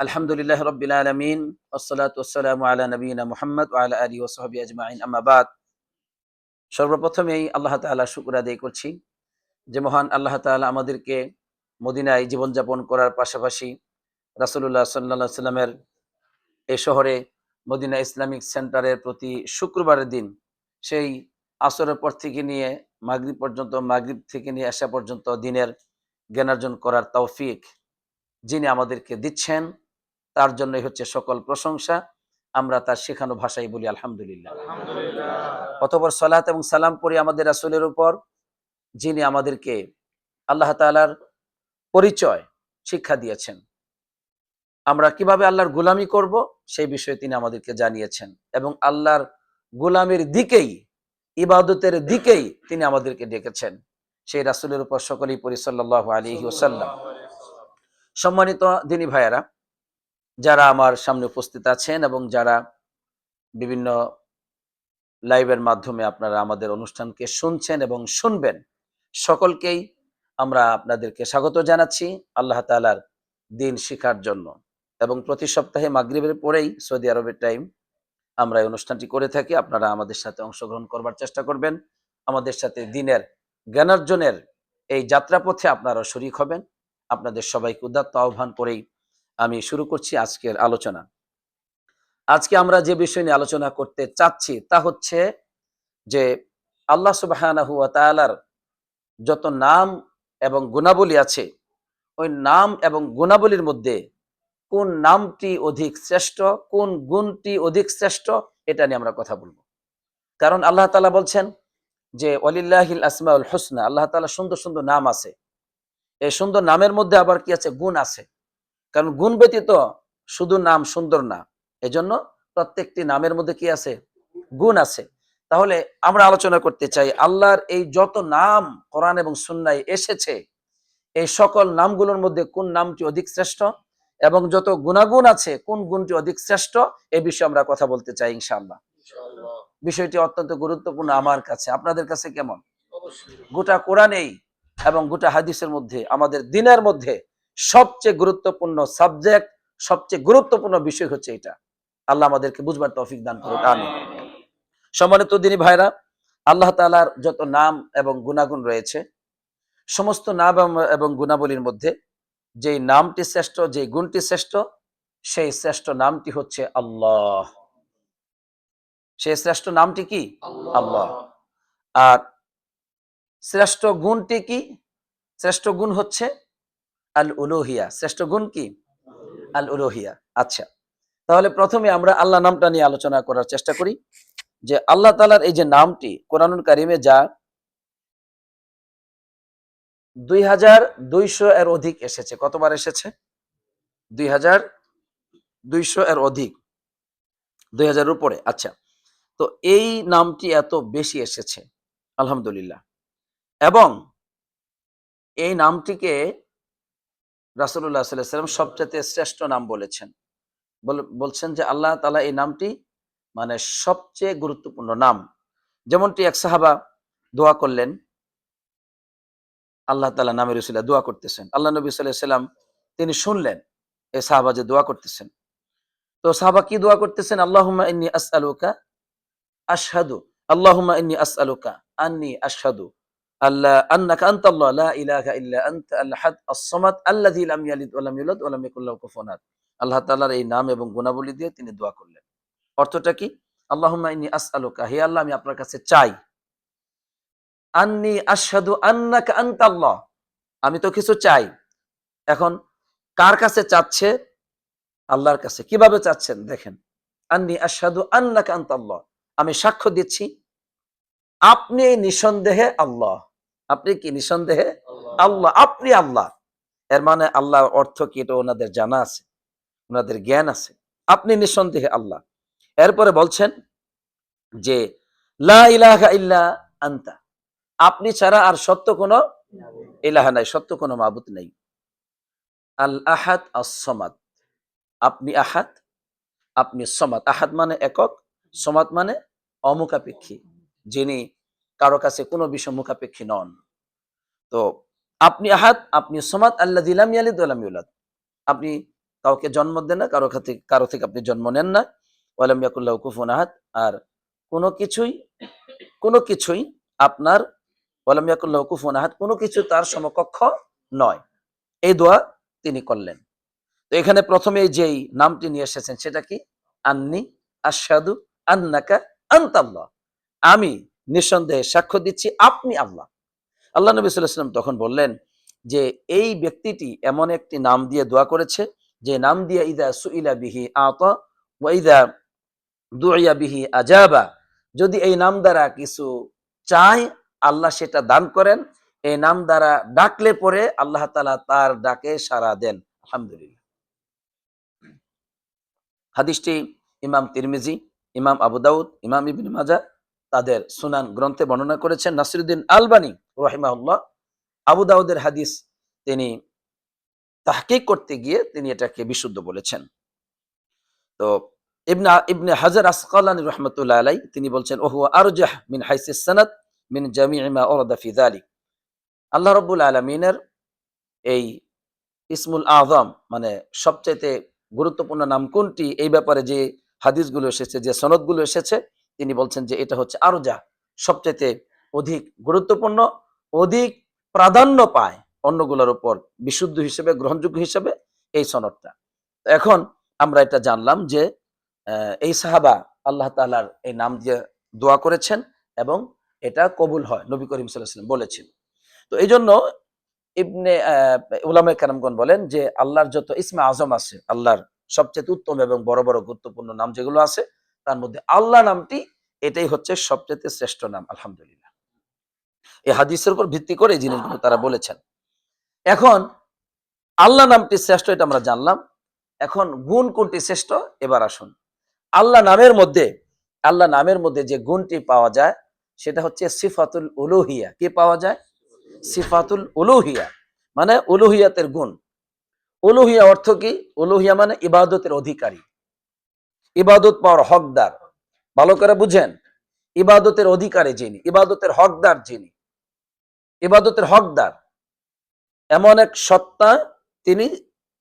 আলহামদুলিল্লাহ রাব্বিল আলামিন ওয়াসসালাতু ওয়াসসালামু আলা নবিয়িনা মুহাম্মদ ওয়া আলা আলিহি ওয়া সাহবিহি আজমাইন আম্মা বাদ। সর্বপ্রথমেই আল্লাহ তাআলার শুকর আদায় করছি যে মহান আল্লাহ তাআলা আমাদেরকে মদিনায় জীবনযাপন করার পাশাপাশি রাসূলুল্লাহ সাল্লাল্লাহু আলাইহি সাল্লামের এই শহরে মদিনা ইসলামিক সেন্টারের প্রতি শুক্রবারের দিন সেই আসরের পর থেকে নিয়ে মাগরিব পর্যন্ত, মাগরিব থেকে নিয়ে এশা পর্যন্ত দিনের জ্ঞানার্জন করার তৌফিক যিনি আমাদেরকে দিচ্ছেন, তার জন্যই হচ্ছে সকল প্রশংসা। আমরা তার শেখানো ভাষায় বলি আলহামদুলিল্লাহ। অতঃপর সালাত এবং সালাম পড়ি আমাদের রাসূলের উপর, যিনি আমাদেরকে আল্লাহ তাআলার পরিচয় শিক্ষা দিয়েছেন। আমরা কিভাবে আল্লাহর গোলামি করব সেই বিষয়ে তিনি আমাদেরকে জানিয়েছেন এবং আল্লাহর গোলামির দিকেই, ইবাদতের দিকেই তিনি আমাদেরকে ডেকেছেন। সেই রাসূলের উপর সকলেই পড়ি সাল্লাল্লাহু আলাইহি ওয়াসাল্লাম। সম্মানিত দিনী ভাইয়েরা, যারা আমার সামনে উপস্থিত আছেন এবং যারা বিভিন্ন লাইভের মাধ্যমে আপনারা আমাদের অনুষ্ঠানকে শুনছেন এবং শুনবেন, সকলকেই আমরা আপনাদেরকে স্বাগত জানাচ্ছি আল্লাহ তাআলার দ্বীন শিখার জন্য। এবং প্রতি সপ্তাহে মাগরিবের পরেই সৌদি আরবের টাইম আমরা এই অনুষ্ঠানটি করে থাকি। আপনারা আমাদের সাথে অংশগ্রহণ করবার চেষ্টা করবেন, আমাদের সাথে দ্বীনের জ্ঞানার্জনের এই যাত্রাপথে আপনারা শরীক হবেন। আপনাদের সবাইকে উদাত্ত আহ্বান করেই আমি শুরু করছি আজকের আলোচনা। আজকে আমরা যে বিষয় নিয়ে আলোচনা করতে চাচ্ছি তা হচ্ছে যে আল্লাহ সুবহানাহু ওয়া তাআলার যত নাম এবং গুণাবলী আছে, ওই নাম এবং গুণাবলীর মধ্যে কোন নামটি অধিক শ্রেষ্ঠ, কোন গুণটি অধিক শ্রেষ্ঠ, এটা নিয়ে আমরা কথা বলবো। কারণ আল্লাহ তাআলা বলছেন যে ওয়ালিল্লাহিল আসমাউল হুসনা, আল্লাহ তাআলা সুন্দর সুন্দর নাম আছে। এই সুন্দর নামের মধ্যে আবার কি আছে? গুণ আছে। কারণ গুণ ব্যতীত শুধু নাম সুন্দর না, এজন্য প্রত্যেকটি নামের মধ্যে কি আছে? গুণ আছে। তাহলে আমরা আলোচনা করতে চাই আল্লাহর এই যত নাম কোরআন এবং সুন্নায় এসেছে, এই সকল নামগুলোর মধ্যে কোন নামটি অধিক শ্রেষ্ঠ এবং যত গুণাগুণ আছে কোন গুণটি অধিক শ্রেষ্ঠ, এই বিষয়ে আমরা কথা বলতে চাই ইনশাআল্লাহ। বিষয়টি অত্যন্ত গুরুত্বপূর্ণ আমার কাছে, আপনাদের কাছে কেমন? গোটা কোরআনেই এবং গোটা হাদিসের মধ্যে, আমাদের দ্বীনের মধ্যে সবচেয়ে গুরুত্বপূর্ণ সাবজেক্ট, সবচেয়ে গুরুত্বপূর্ণ বিষয় হচ্ছে এটা। আল্লাহ আমাদেরকে বুঝবার তৌফিক দান করুন, আমিন। সম্মানিত দ্বীনী ভাইরা, আল্লাহ তাআলার যত নাম এবং গুণাগুণ রয়েছে, সমস্ত নাম এবং গুণাবলীর মধ্যে যেই নামটি শ্রেষ্ঠ, যেই গুণটি শ্রেষ্ঠ, সেই শ্রেষ্ঠ নামটি হচ্ছে আল্লাহ। সেই শ্রেষ্ঠ নামটি কি? আল্লাহ। আর শ্রেষ্ঠ গুণটি কি? শ্রেষ্ঠ গুণ হচ্ছে আল উলুহিয়া। শ্রেষ্ঠ গুণ কি? আল উলুহিয়া। আচ্ছা, তাহলে প্রথমে আমরা আল্লাহ নামটা নিয়ে আলোচনা করার চেষ্টা করি যে আল্লাহ তাআলার এই যে নামটি কোরআনুল কারিমে যা 2200 এর অধিক এসেছে। কতবার এসেছে? 2200 এর অধিক, 2000 এর উপরে। আচ্ছা, তো এই নামটি এত বেশি এসেছে, আলহামদুলিল্লাহ। এবং এই নামটিকে রাসূলুল্লাহ সাল্লাল্লাহু আলাইহি ওয়াসাল্লাম সবচেয়ে শ্রেষ্ঠ নাম বলেছেন। বলছেন যে আল্লাহ তাআলা এই নামটি মানে সবচেয়ে গুরুত্বপূর্ণ নাম। যেমনটি এক সাহাবা দোয়া করলেন, আল্লাহ তাআলা নামের উসিলায় দোয়া করতেছেন। আল্লাহ নবী সাল্লাল্লাহু আলাইহি ওয়াসাল্লাম তিনি শুনলেন এই সাহাবা যে দোয়া করতেছেন। তো সাহাবা কি দোয়া করতেছেন? আল্লাহুম্মা ইন্নী আসআলুকা আশহাদু, আল্লাহুম্মা ইন্নী আসআলুকা আন্নী আশহাদু আল্লা আন্নাকা আনতাল্লাহ লা ইলাহা ইল্লা আনতা আল আহাদ আস-সামাদ আল্লাযী লাম ইয়ালিদ ওয়া লাম ইউলাদ ওয়া লাম ইয়াকুল লাহু কুফুয়ান আহাদ। আল্লাহ তাআলার এই নাম এবং গুণাবলী দিয়ে তিনি দোয়া করলেন। অর্থটা কি? আল্লাহুম্মা ইন্নী আসআলুকা, হে আল্লাহ আমি আপনার কাছে চাই, আন্নী আশহাদু আন্নাকা আনতাল্লাহ, আমি তো কিছু চাই। এখন কার কাছে চাচ্ছে? আল্লাহর কাছে। কিভাবে চাচ্ছেন দেখেন, আন্নী আশহাদু আন্নাকা আনতাল্লাহ, আমি সাক্ষ্য দিচ্ছি আপনি নিঃসন্দেহে আল্লাহ। আপনি কি? নিঃসন্দেহে আল্লাহ। আপনি আল্লাহ। এর মানে আল্লাহর অর্থ কি এটা ওনাদের জানা আছে, ওনাদের জ্ঞান আছে। আপনি নিঃসন্দেহে আল্লাহ। এরপরে বলছেন যে লা ইলাহা ইল্লা আনতা, আপনি ছাড়া আর সত্য কোনো ইলাহা নাই, সত্য কোনো মাবুদ নেই। আল আহাদ আস-সামাদ, আপনি আহাদ, আপনি সমাদ। আহাদ মানে একক, সমাদ মানে অমুখাপেক্ষী, যিনি কারো কাছে কোনো বিষয় মুখাপেক্ষী নন। তো আপনি আহাদ, আপনি সমাদ, আল্লাযী লাম ইয়ালিদ ওয়া লাম ইউলাদ, আপনি কাউকে জন্ম দেন না, কারো থেকে আপনি জন্ম নেন না। ওয়ালাম ইয়াকুল লাহু কুফুওয়ান আহাদ। আর কোনো কিছুই কোনো কিছুই আপনার ওয়ালাম ইয়াকুল লাহু কুফুওয়ান আহাদ, কোনো কিছু তার সমকক্ষ নয়। এই দোয়া তিনি করলেন। তো এখানে প্রথমে যেই নামটি নিয়ে এসেছেন সেটা কি? আন্নি আশহাদু আন্নাকা আনতাল্লাহ। আমি নিঃসন্দেহে সাক্ষ্য দিচ্ছি আপনি আল্লাহ। আল্লাহ নবী সাল্লাল্লাহু আলাইহি ওয়াসাল্লাম তখন বললেন যে এই ব্যক্তিটি এমন একটি নাম দিয়ে দোয়া করেছে যে নাম দিয়ে ইদা সুইলা বিহি আতা ওয়া ইদা দুইয়া বিহি আজাবা। যদি এই নাম দ্বারা কিছু চায় আল্লাহ সেটা দান করেন। এই নাম দ্বারা ডাকলে পরে আল্লাহ তাআলা তার ডাকে সাড়া দেন। আলহামদুলিল্লাহ। হাদিসটি ইমাম তিরমিজি, ইমাম আবু দাউদ, ইমাম ইবনে মাজাহ তাদের সুনান গ্রন্থে বর্ণনা করেছেন। নাসিরুদ্দিন আলবানী রাহিমাহুল্লাহ আবু দাউদের হাদিস তিনি তাহকিক করতে গিয়ে তিনি এটাকে বিশুদ্ধ বলেছেন। তো ইবনে হাজার আসকালানী রাহমাতুল্লাহ আলাইহি তিনি বলছেন ওহুয়া আরজাহ মিন হাইসিস সানাদ মিন জামি'i মা ওয়ারাদা ফি যালিক। আল্লাহ রাব্বুল আলামিনের এই ইসমুল আযম মানে সবচাইতে গুরুত্বপূর্ণ নাম কোনটি, এই ব্যাপারে যে হাদিসগুলো এসেছে, যে সনদগুলো এসেছে, তিনি বলছেন যে এটা হচ্ছে আরজা, সবচাইতে অধিক গুরুত্বপূর্ণ, অধিক প্রাধান্য পায় অন্যগুলোর উপর বিশুদ্ধ হিসেবে, গ্রহণযোগ্য হিসেবে এই সনদটা। এখন আমরা এটা জানলাম যে এই সাহাবা আল্লাহ তাআলার এই নাম দিয়ে দোয়া করেছেন এবং এটা কবুল হয়, নবী করিম সাল্লাল্লাহু আলাইহি ওয়াসাল্লাম বলেছেন। তো এইজন্য ইবনে উলামায়ে কেরামগণ বলেন যে আল্লাহর যত ইসমে আজম আছে, আল্লাহর সবচেয়ে উত্তম এবং বড় বড় গুরুত্বপূর্ণ নাম যেগুলো আছে তার মধ্যে আল্লাহ নামটি এটাই হচ্ছে সবচেয়ে শ্রেষ্ঠ নাম। আলহামদুলিল্লাহ। এই হাদিসের উপর ভিত্তি করে এই জিনিসগুলো তারা বলেছেন। এখন আল্লাহ নামটি শ্রেষ্ঠ এটা আমরা জানলাম। এখন গুণ কোনটি শ্রেষ্ঠ এবার আসুন। আল্লাহ নামের মধ্যে যে গুণটি পাওয়া যায় সেটা হচ্ছে সিফাতুল উলুহিয়া। কি পাওয়া যায়? সিফাতুল উলুহিয়া মানে উলুহিয়াতের গুণ। উলুহিয়া অর্থ কি? উলুহিয়া মানে ইবাদতের অধিকারী, ইবাদত পাওয়ার হকদার। ভালো করে বুঝেন, ইবাদতের অধিকারী যিনি, ইবাদতের হকদার যিনি, ইবাদতের হকদার এমন এক সত্তা তিনি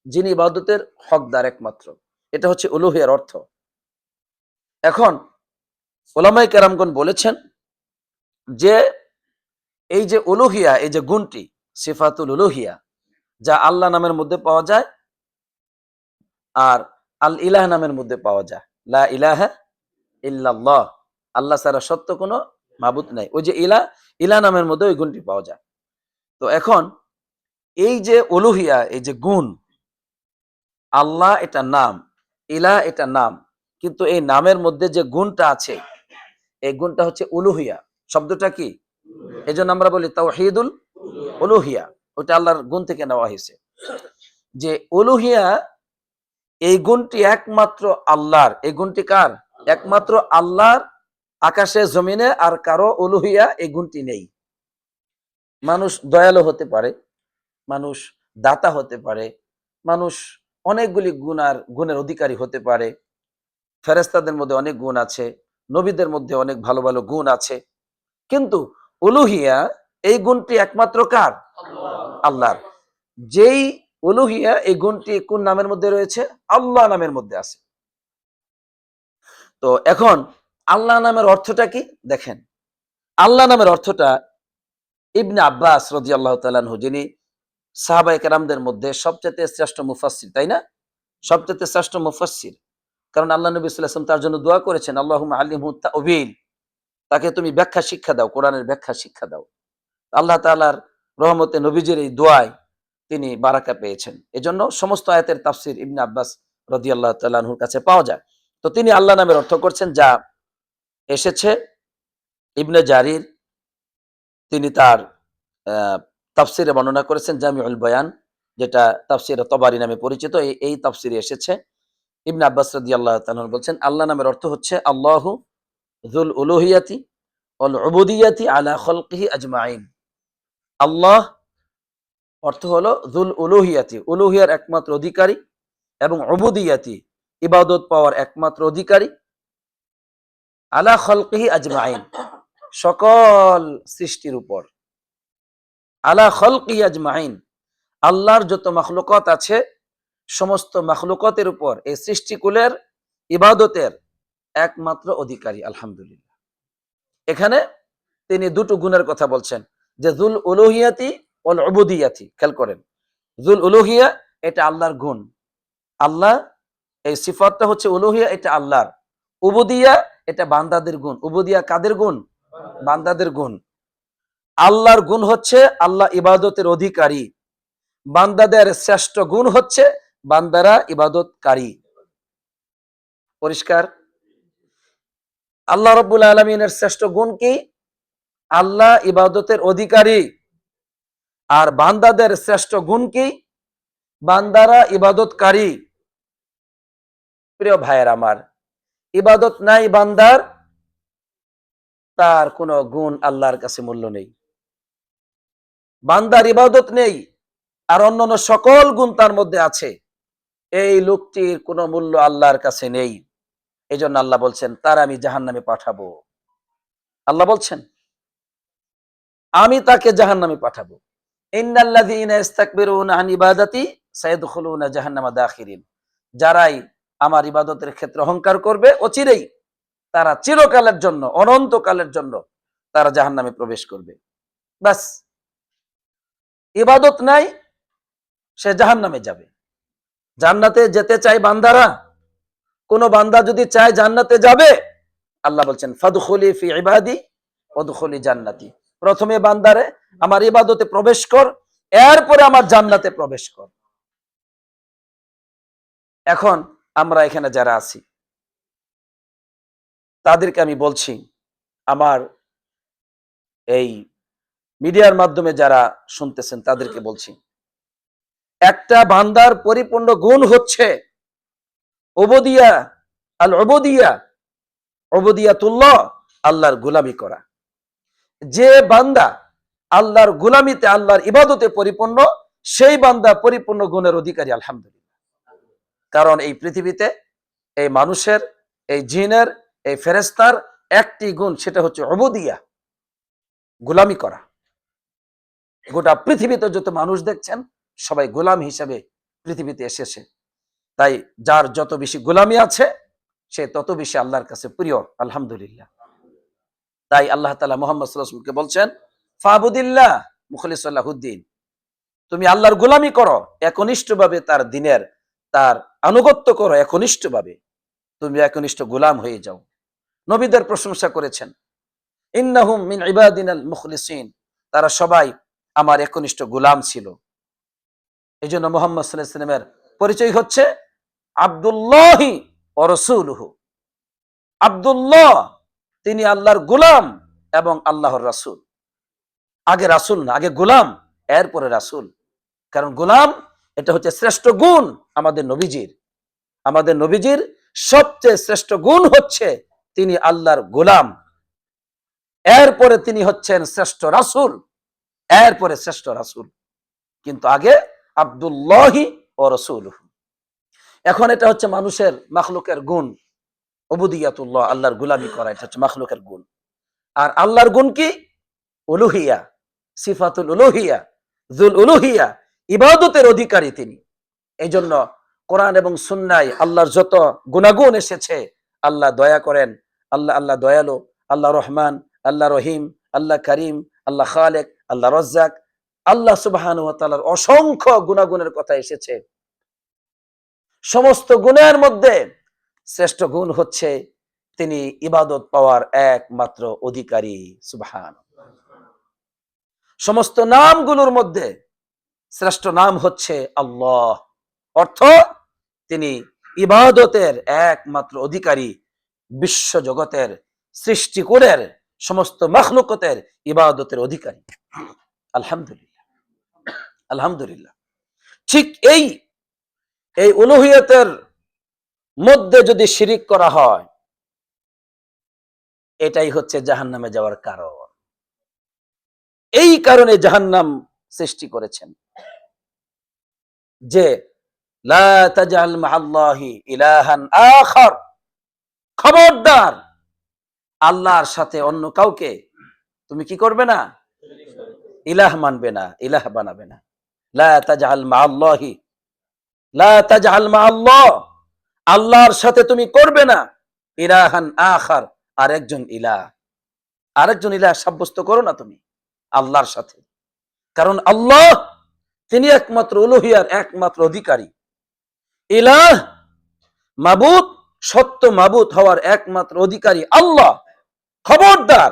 যিনি ইবাদতের হকদার একমাত্র। এটা হচ্ছে উলুহিয়ার অর্থ। এখন উলামায়ে কেরামগণ বলেছেন যে এই যে উলুহিয়া, এই যে গুণটি সিফাতুল উলুহিয়া যা আল্লাহ নামের মধ্যে পাওয়া যায় আর আল ইলাহ নামের মধ্যে পাওয়া যায়। লা ইলাহা ইল্লাল্লাহ, আল্লাহ ছাড়া সত্য কোনো মাবুদ নাই। ওই যে ইলাহ নামের মধ্যে ওই গুণটি পাওয়া যায়। তো এখন এই যে উলুহিয়া, এই যে গুণ, আল্লাহ এটা নাম, ইলাহ এটা নাম, কিন্তু এই নামের মধ্যে যে গুণটা আছে এই গুণটা হচ্ছে উলুহিয়া। শব্দটা কি? এই জন্য আমরা বলি তাওহীদুল উলুহিয়া, ওটা আল্লাহর গুণ থেকে নেওয়া হয়েছে। যে উলুহিয়া এই গুণটি একমাত্র আল্লাহর। এই গুণটি কার? একমাত্র আল্লাহর। আকাশে জমিনে আর কারো উলুহিয়া এই গুণটি নেই। মানুষ দয়ালু হতে পারে, মানুষ দাতা হতে পারে, মানুষ অনেকগুলি গুণের অধিকারী হতে পারে। ফেরেশতাদের মধ্যে অনেক গুণ আছে, নবীদের মধ্যে অনেক ভালো ভালো গুণ আছে, কিন্তু উলুহিয়া এই গুণটি একমাত্র কার? আল্লাহর। যেই উলুহিয়া এই গুণটি কোন নামের মধ্যে রয়েছে? আল্লাহ নামের মধ্যে আছে। তো এখন আল্লাহ নামের অর্থটা কি দেখেন। আল্লাহ নামের অর্থটা ইবনে আব্বাস রাদিয়াল্লাহু তাআলা আনহু, যিনি সাহাবায়ে কেরামদের মধ্যে সবচেয়ে শ্রেষ্ঠ মুফাসসির, তাই না? সবচেয়ে শ্রেষ্ঠ মুফাসসির। কারণ আল্লাহ নবী সাল্লাল্লাহু আলাইহি ওয়াসাল্লাম তার জন্য দোয়া করেছেন, আল্লাহুম্মা আল্লিমহু তা'উবিল, তাকে তুমি ব্যাখ্যা শিক্ষা দাও, কোরআনের ব্যাখ্যা শিক্ষা দাও। আল্লাহ তাআলার রহমতে নবীজির এই দোয়ায় তিনি বারাকা পেয়েছেন। এজন্য সমস্ত আয়াতের তাফসীর ইবনে আব্বাস রাদিয়াল্লাহু তাআলা আনহুর কাছে পাওয়া যায়। তো তিনি আল্লাহ নামের অর্থ করছেন যা এসেছে ইবনে জারির, তিনি তার তাফসিরে বর্ণনা করেছেন জামিউল বয়ান, যেটা তাফসিরে তবারি নামে পরিচিত। এই তাফসিরে এসেছে ইবনে আব্বাস রাদিয়াল্লাহু তাআলা বলছেন আল্লাহ নামের অর্থ হচ্ছে আল্লাহু যুল উলুহিয়াতি ওয়াল উবুদিয়াতি আলা খালকিহি আজমাইন। আল্লাহ অর্থ হলো যুল উলুহিয়াতি, উলুহিয়ার একমাত্র অধিকারী, এবং উবুদিয়াতি, ইবাদত পাওয়ার একমাত্র অধিকারী, আলা খালকিহি আজমাইন, সকল সৃষ্টির উপর, আলা খালকিহি আজমাইন, আল্লাহর যত মাখলুকাত আছে সমস্ত মাখলুকাতের উপর এই সৃষ্টিকুলের ইবাদতের একমাত্র অধিকারী। আলহামদুলিল্লাহ। এখানে তিনি দুটো গুণের কথা বলছেন, যে যুল উলুহিয়াতি ওয়াল উবুদিয়াতি। খেয়াল করেন, যুল উলুহিয়া এটা আল্লাহর গুণ, আল্লাহ এই সিফাতটা হচ্ছে উলুহিয়া, এটা আল্লাহর। উবুদিয়া এটা বান্দাদের গুণ। উবুদিয়া কাদের গুণ? বান্দাদের গুণ। আল্লাহর গুণ হচ্ছে আল্লাহ ইবাদতের অধিকারী, বান্দাদের শ্রেষ্ঠ গুণ হচ্ছে বান্দারা ইবাদতকারী। পরিষ্কার? আল্লাহ রাব্বুল আলামিনের শ্রেষ্ঠ গুণ কি? আল্লাহ ইবাদতের অধিকারী। আর বান্দাদের শ্রেষ্ঠ গুণ কি? বান্দারা ইবাদতকারী। প্রিয় ভাইয়ের আমার, ইবাদত নাই বান্দার, তার কোনো গুণ আল্লাহর কাছে মূল্য নেই। বান্দার ইবাদত নেই আর অন্যান্য সকল গুণ তার মধ্যে আছে, এই লোকটির কোনো মূল্য আল্লাহর কাছে নেই। এই জন্য আল্লাহ বলছেন, তার আমি জাহান্নামে পাঠাবো। আল্লাহ বলছেন, আমি তাকে জাহান্নামে পাঠাবো। ইন্নাল্লাযীনা ইস্তাকবিরুনা আন ইবাদাতি সায়াদখুলুনা জাহান্নামা দাখিরিন। যারাই আমার ইবাদতের ক্ষেত্রে অহংকার করবে, অচিরেই তারা চিরকালের জন্য, অনন্তকালের জন্য তারা জাহান্নামে প্রবেশ করবে। বাস, ইবাদত নাই, সে জাহান্নামে যাবে। জান্নাতে যেতে চায় বান্দারা, কোন বান্দা যদি চায় জান্নাতে যাবে, আল্লাহ বলছেন ফাদখুলি ফি ইবাদি ওয়াদখুলি জান্নাতি। প্রথমে বান্দারে আমার ইবাদতে প্রবেশ কর, এরপরে আমার জান্নাতে প্রবেশ কর। এখন আমরা এখানে যারা আছি তাদেরকে আমি বলছি, আমার এই মিডিয়ার মাধ্যমে যারা শুনতেছেন তাদেরকে বলছি, একটা বান্দার পরিপূর্ণ গুণ হচ্ছে উবুদিয়া, আল উবুদিয়া, উবুদিয়াতুল্লাহ, আল্লাহর গোলামি করা। যে বান্দা আল্লাহর গোলামিতে, আল্লাহর ইবাদতে পরিপূর্ণ, সেই বান্দা পরিপূর্ণ গুণের অধিকারী। আলহামদুলিল্লাহ। কারণ এই পৃথিবীতে এই মানুষের, এই জিনের, এই ফেরেশতার একটি গুণ, সেটা হচ্ছে উবুদিয়া, গোলামি করা। গোটা পৃথিবীতে যত মানুষ দেখছেন সবাই গোলাম হিসেবে পৃথিবীতে এসেছে। তাই যার যত বেশি গোলামি আছে সে তত বেশি আল্লাহর কাছে প্রিয়। আলহামদুলিল্লাহ। তাই আল্লাহ তাআলা মুহাম্মদ সাল্লাল্লাহু আলাইহি ওয়াসাল্লামকে বলছেন, ফাবুদিল্লাহ মুখলিসাল লাহুদ্দিন, তুমি আল্লাহর গোলামি করো একনিষ্ঠভাবে, তার দ্বীনের, তার আনুগত্য করো একনিষ্ঠভাবে, তুমি একনিষ্ঠ গোলাম হয়ে যাও। নবীদের প্রশংসা করেছেন, ইন্নাহুম মিন ইবাদিনাল মুখলিসিন, তারা সবাই আমার একনিষ্ঠ গোলাম ছিল। এই জন্য মুহাম্মদ সাল্লাল্লাহু আলাইহি ওয়াসাল্লামের পরিচয় হচ্ছে আব্দুল্লাহি ওয়া রাসূলুহু। আব্দুল্লাহ, তিনি আল্লাহর গোলাম এবং আল্লাহর রাসূল। আগে রাসূল না, আগে গোলাম, এরপরে রাসূল। কারণ গোলাম এটা হচ্ছে শ্রেষ্ঠ গুণ আমাদের নবীজির। আমাদের নবীজির সবচেয়ে শ্রেষ্ঠ গুণ হচ্ছে তিনি আল্লাহর গোলাম, এরপরে তিনি হচ্ছেন শ্রেষ্ঠ রাসূল, এরপরে শ্রেষ্ঠ রাসূল। কিন্তু আগে আব্দুল্লাহি ও রাসূলুহু। এখন এটা হচ্ছে মানুষের, মাখলুকের গুণ, উবুদিয়াতুল্লাহ, আল্লাহর গোলামি করা, এটা হচ্ছে মাখলুকের গুণ। আর আল্লাহর গুণ কি? উলুহিয়া, সিফাতুল উলুহিয়া, যুল উলুহিয়া, ইবাদতের অধিকারী তিনি। এই জন্য কোরআন এবং সুন্নায় আল্লাহর যত গুণাগুণ এসেছে, আল্লাহ দয়া করেন, আল্লাহ দয়ালু, আল্লাহ রহমান, আল্লাহ রহিম, আল্লাহ করিম, আল্লাহ খালেক, আল্লাহ রাজ্জাক, আল্লাহ সুবহানাহু ওয়া তাআলার অসংখ্য গুণাগুণের কথা এসেছে। সমস্ত গুণের মধ্যে শ্রেষ্ঠ গুণ হচ্ছে তিনি ইবাদত পাওয়ার একমাত্র অধিকারী। সুবহানাল্লাহ। সমস্ত নামগুলোর মধ্যে শ্রেষ্ঠ নাম হচ্ছে আল্লাহ, অর্থ তিনি ইবাদতের একমাত্র অধিকারী, বিশ্ব জগতের সৃষ্টিকুলের সমস্ত মাখলুকতের ইবাদতের অধিকারী। আলহামদুলিল্লাহ, আলহামদুলিল্লাহ। ঠিক এই উলুহিয়তের মধ্যে যদি শিরিক করা হয়, এটাই হচ্ছে জাহান্নামে যাওয়ার কারণ। এই কারণে জাহান্নাম সৃষ্টি করেছেন, যে লা তাজআল মা'আল্লাহি ইলাহান আখার, খবরদার আল্লাহর সাথে অন্য কাউকে তুমি কি করবে না? ইলাহ মানবে না, ইলাহ বানাবে না। লা তাজআল মা'আল্লাহি লা তাজআল মা আল্লাহ, আল্লাহর সাথে তুমি করবে না ইলাহান আখার, আরেকজন ইলাহ সাব্যস্ত করো না তুমি আল্লাহর সাথে। কারণ আল্লাহ তিনি একমাত্র উলুহিয়ার একমাত্র অধিকারী। ইলাহ মাবুদ, সত্য মাবুদ হওয়ার একমাত্র অধিকারী আল্লাহ। খবরদার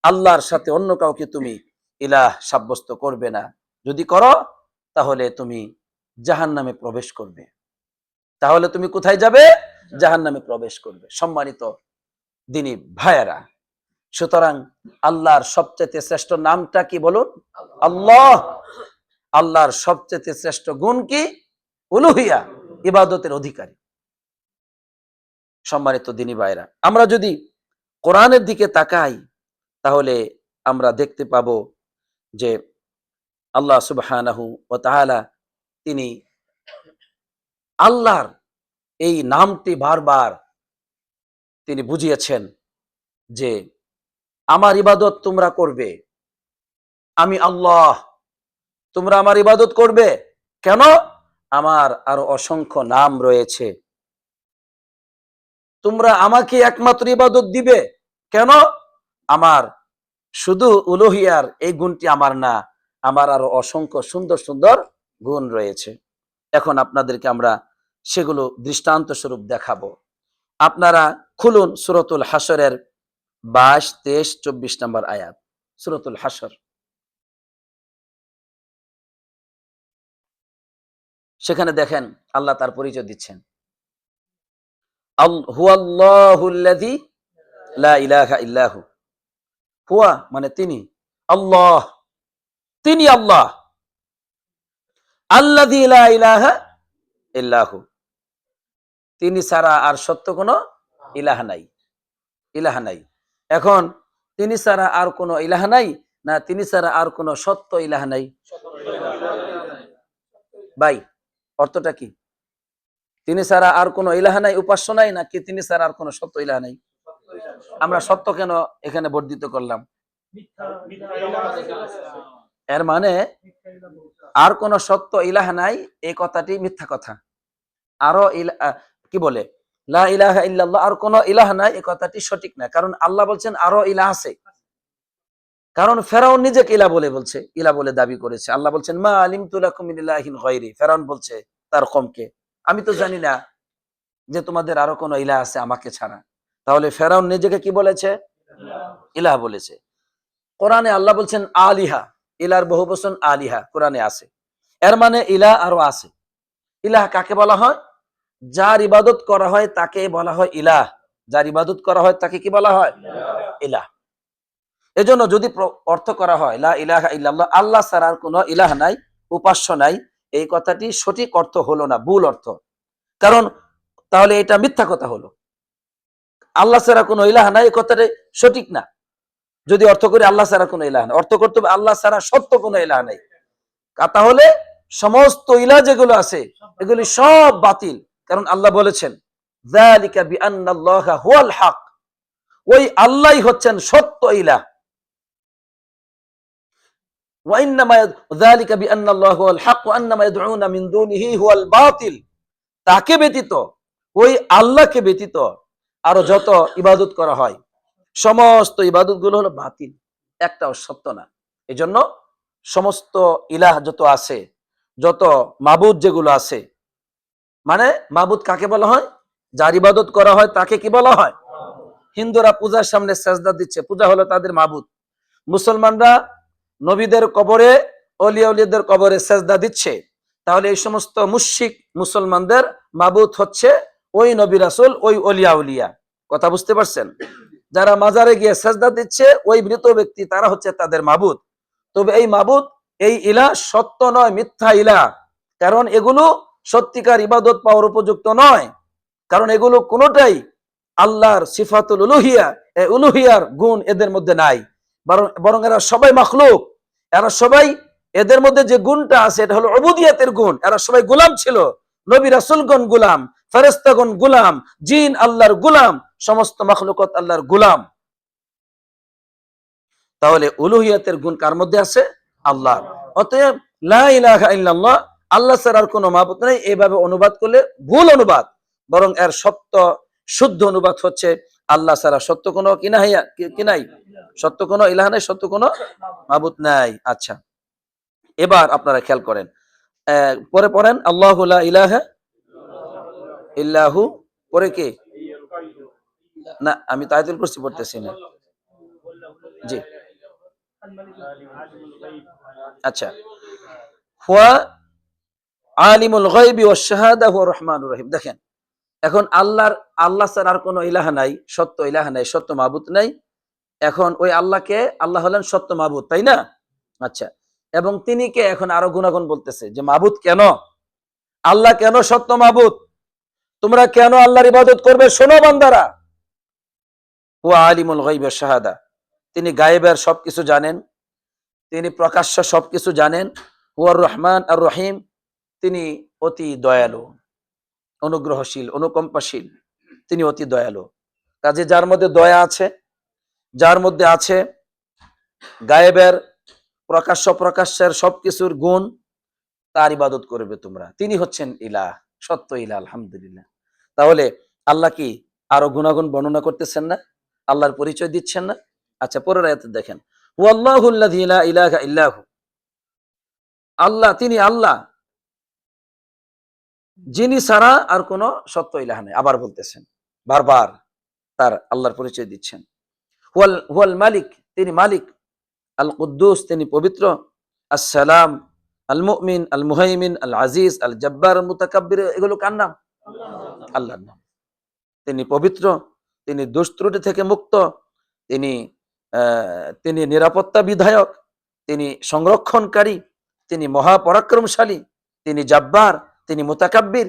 আল্লাহর সাথে অন্য কাউকে তুমি ইলাহ সাব্যস্ত করবে না। যদি করো তাহলে তুমি জাহান্নামে প্রবেশ করবে। তাহলে তুমি কোথায় যাবে? জাহান্নামে প্রবেশ করবে। সম্মানিত দিনী ভাইয়েরা, সুতরাং আল্লাহর সবচেয়ে শ্রেষ্ঠ নামটা কি বলুন? আল্লাহ। আল্লাহর সবচেয়ে শ্রেষ্ঠ গুণ কি? উলুহিয়া, ইবাদতের অধিকারী। সম্মানিত দিনী ভাইয়েরা, আমরা যদি কোরআনের দিকে তাকাই তাহলে আমরা দেখতে পাবো যে আল্লাহ সুবহানাহু ওয়া তাআলা তিনি আল্লাহর এই নামটি বারবার তিনি বুঝিয়েছেন যে আমার ইবাদত তোমরা করবে, আমি আল্লাহ, তোমরা আমার ইবাদত করবে। কেন? আমার আরো অসংখ্য নাম রয়েছে। তোমরা আমাকে একমাত্র ইবাদত দিবে। কেন? আমার শুধু উলুহিয়ার এই গুণটি আমার না, আমার আরো অসংখ্য সুন্দর সুন্দর গুণ রয়েছে। এখন আপনাদেরকে আমরা সেগুলো দৃষ্টান্ত স্বরূপ দেখাবো। আপনারা খুলুন সূরাতুল হাশরের 22, 23, 24 নম্বর আয়াত। সূরাতুল হাশর, সেখানে দেখেন আল্লাহ তার পরিচয় দিচ্ছেন। হুয়াল্লাহুল্লাযী লা ইলাহা ইল্লাহু। হুয়া মানে তিনি, আল্লাহ তিনি আল্লাহ, আল্লাযী লা ইলাহা ইল্লাহু, তিনি ছাড়া আর সত্য কোনো ইলাহ নাই, ইলাহ নাই। এখন তিনি ছাড়া আর কোনো ইলাহ নাই না তিনি ছাড়া আর কোনো সত্য ইলাহ নাই? ভাই অর্থটা কি? তিনি ছাড়া আর কোনো ইলাহ নাই, উপাস্য নাই, নাকি তিনি ছাড়া আর কোনো সত্য ইলাহ নাই? আমরা সত্য কেন এখানে বর্ধিত করলাম? এর মানে আর কোন সত্য ইলাহ নাই এই কথাটি মিথ্যা কথা। আরো কি বলে লা ইলাহা ইল্লাল্লাহ, আর কোন ইলাহ নাই এই কথাটি সঠিক না। কারণ আল্লাহ বলছেন আরো ইলাহ আছে। কারণ ফেরাউন নিজেকে ইলাহ বলে বলছে, ইলাহ বলে দাবি করেছে। আল্লাহ বলছেন মা আলিমতু লাকুম মিন ইলাহিন গায়রি। ফেরাউন বলছে তার কওমকে, আমি তো জানি না যে তোমাদের আরো কোন ইলাহ আছে আমাকে ছাড়া। তাহলে ফেরাউন নিজেকে কি বলেছে? ইলাহ বলেছে। কোরআনে আল্লাহ বলছেন আলিহা, ইলার বহুবচন আলিহা কোরআনে আছে। এর মানে ইলাহ আরো আছে। ইলাহ কাকে বলা হয়? যার ইবাদত করা হয় তাকে বলা হয় ইলাহ। যার ইবাদত করা হয় তাকে কি বলা হয়? ইলাহ। এজন্য যদি অর্থ করা হয় লা ইলাহা ইল্লাল্লাহ, আল্লাহ ছাড়া আর কোনো ইলাহ নাই, উপাস্য নাই, এই কথাটি সঠিক অর্থ হলো না, ভুল অর্থ। কারণ তাহলে এটা মিথ্যা কথা হলো। আল্লাহ ছাড়া কোনো ইলাহ নাই এই কথাটা সঠিক না। যদি অর্থ করি আল্লাহ ছাড়া কোনো ইলাহ নাই, অর্থ করতে হবে আল্লাহ ছাড়া সত্য কোনো ইলাহ নাই। তাহলে সমস্ত ইলাহ যেগুলো আছে এগুলি সব বাতিল। কারণ আল্লাহ বলেছেন যালিকা বিআন্নাল্লাহা হুয়াল হক, ওই আল্লাহই হচ্ছেন সত্য ইলাহ। ওয়া ইন্নামা যালিকা বিআন্নাল্লাহা হুয়াল হক ওয়া আন্নামা ইয়াদউনা মিন দুনিহি হুয়াল বাতিল। তাকে ব্যতীত, ওই আল্লাহকে ব্যতীত আরো যত ইবাদত করা হয় সমস্ত ইবাদত গুলো হলো বাতিল, একটাও সত্য না। এজন্য সমস্ত ইলাহ যত আছে, যত মাবুদ যেগুলো আছে, মানে মাবুদ কাকে বলা হয়? যার ইবাদত করা হয় তাকে কি বলা হয়? হিন্দুরা পূজার সামনে সেজদা দিচ্ছে, পূজা হলো তাদের মাবুদ। মুসলমানরা নবীদের কবরে, অলিয়া উলিয়াদের কবরে সেজদা দিচ্ছে। তাহলে এই সমস্ত মুশরিক মুসলমানদের মাবুদ হচ্ছে ওই নবী রাসূল, ওই অলিয়া উলিয়া। কথা বুঝতে পারছেন? যারা মাজারে গিয়ে সেজদা দিচ্ছে ওই মৃত ব্যক্তি, তারা হচ্ছে তাদের মাবুদ। তবে এই মাবুদ, এই ইলাহ সত্য নয়, মিথ্যা ইলাহ। কারণ এগুলো সত্যিকার ইবাদত পাওয়ার উপযুক্ত নয়। কারণ এগুলো কোনোটাই আল্লাহর সিফাতুল উলুহিয়া, এই উলুহিয়ার গুণ এদের মধ্যে নাই। বরং এরা সবাই মাখলুক। এরা সবাই, এদের মধ্যে যে গুণটা আছে এটা হলো উবুদিয়াতের গুণ। এরা সবাই গোলাম ছিল। নবী রাসূলগণ গোলাম, ফেরেশতাগণ গোলাম, জিন আল্লাহর গোলাম, সমস্ত মাখলুকাত আল্লাহর গোলাম। তাহলে উলুহিয়াতের গুণ কার মধ্যে আছে? আল্লাহ। অতএব লা ইলাহা ইল্লাল্লাহ, আল্লাহ ছাড়া আর কোনো মাবুদ নাই, এইভাবে অনুবাদ করলে ভুল অনুবাদ। বরং এর সত্য শুদ্ধ অনুবাদ হচ্ছে আল্লাহ ছাড়া সত্য কোনো কি নাই, সত্য কোনো ইলাহ নাই, সত্য কোনো মাবুদ নাই। আচ্ছা, এবার আপনারা খেয়াল করেন, পরে পড়েন আল্লাহু লা ইলাহা ইল্লাহু, পরে কি? না, আমি তায়াতুল কুরসি পড়তেছি না। জি, আচ্ছা। হুয়া আলিমুল গায়বি ওয়াশ শাহাদা হুয়া রহমানুর রহিম। দেখেন, এখন আল্লাহ ছাড়া আর কোনো ইলাহা নাই, সত্য ইলাহা নাই, সত্য মাবুদ নাই। এখন ওই আল্লাহকে, আল্লাহ হলেন সত্য মাবুদ, তাই না? আচ্ছা, এবং তিনি কে? এখন আরো গুণাগুণ বলতেছে যে মাবুদ কেন, আল্লাহ কেন সত্য মাবুদ, তোমরা কেন আল্লাহর ইবাদত করবে? শোনো বান্দারা, হুয়া আলিমুল গায়বি ওয়াশ শাহাদা, তিনি গায়েবের সবকিছু জানেন, তিনি প্রকাশ্য সবকিছু জানেন। হুয়ার রহমান আর রহিম, তিনি অতি দয়ালু, অনুগ্রহশীল, অনুকম্পাশীল, তিনি অতি দয়ালু। কাজে যার মধ্যে দয়া আছে, যার মধ্যে আছে গায়েবের প্রকাশ্যের সবকিছুর গুণ, তার ইবাদত করবে তোমরা। তিনি হচ্ছেন ইলাহ, সত্য ইলাহ। আলহামদুলিল্লাহ। তাহলে আল্লাহ কি আরো গুণাগুণ বর্ণনা করতেছেন না? আল্লাহর পরিচয় দিচ্ছেন না? আচ্ছা, পরের আয়াতে দেখেন, হুয়াল্লাহুল্লাযী লা ইলাহা ইল্লাহু, আল্লাহ, তিনি আল্লাহ যিনি ছাড়া আর কোন সত্য ইলাহ নেই। আবার বলতেছেন, বারবার তার আল্লাহর পরিচয় দিচ্ছেন। হুয়াল মালিক, তিনি মালিক। আল কুদ্দুস, তিনি পবিত্র। আসসালাম, আল মুমিন, আল মুহাইমিন, আল আজিজ, আল জব্বার, আল মুতাকাব্বির, এগুলো কার নাম? আল্লাহর নাম। তিনি পবিত্র, তিনি দোষ ত্রুটি থেকে মুক্ত, তিনি তিনি নিরাপত্তা বিধায়ক, তিনি সংরক্ষণকারী, তিনি মহাপরাক্রমশালী, তিনি জাব্বার, তিনি মুতাকাব্বির।